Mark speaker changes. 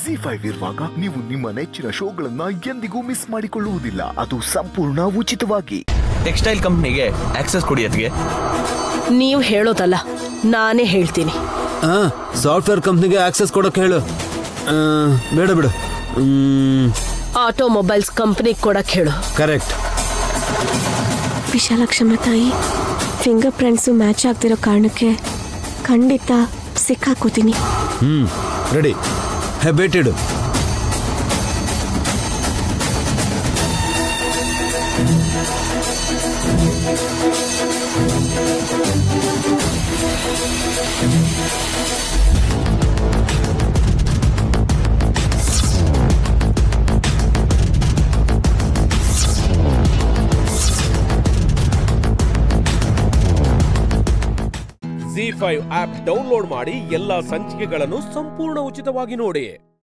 Speaker 1: ZEE5 ಇರುವಾಗ ನೀವು ನಿಮ್ಮ ನೆಚ್ಚಿನ ಶೋಗಳನ್ನ ಎಂದಿಗೂ ಮಿಸ್ ಮಾಡಿಕೊಳ್ಳುವುದಿಲ್ಲ. ಅದು ಸಂಪೂರ್ಣ ಉಚಿತವಾಗಿ.
Speaker 2: ಟೆಕ್ಸ್ಟೈಲ್ ಕಂಪ್ನಿಗೆ ಆಕ್ಸೆಸ್ ಕೊಡಿ ಅತ್ಗೆ.
Speaker 3: ನೀವು ಹೇಳೋದಲ್ಲ, ನಾನೇ ಹೇಳ್ತೀನಿ.
Speaker 4: ಸಾಫ್ಟ್ವೇರ್ ಕಂಪ್ನಿಗೆ ಆಕ್ಸೆಸ್ ಕೊಡಕ್ಕೆ ಹೇಳು. ಬೇಡ ಬಿಡು.
Speaker 3: ಆಟೋಮೊಬೈಲ್ಸ್ ಕಂಪ್ನಿಗೆ ಕೊಡಕ್ಕೆ ಹೇಳು.
Speaker 4: ಕರೆಕ್ಟ್.
Speaker 5: ವಿಶಾಲಕ್ಷಮ್ಮ ತಾಯಿ, ಫಿಂಗರ್ ಪ್ರಿಂಟ್ಸು ಮ್ಯಾಚ್ ಆಗ್ತಿರೋ ಕಾರಣಕ್ಕೆ ಖಂಡಿತ ಸಿಕ್ಕಾಕೋತೀನಿ.
Speaker 4: ರೆಡಿ. ಬೇಟಿಡು.
Speaker 6: ZEE5 ಆಪ್ ಡೌನ್ಲೋಡ್ ಮಾಡಿ ಎಲ್ಲಾ ಸಂಚಿಕೆಗಳನ್ನು ಸಂಪೂರ್ಣ ಉಚಿತವಾಗಿ ನೋಡಿ.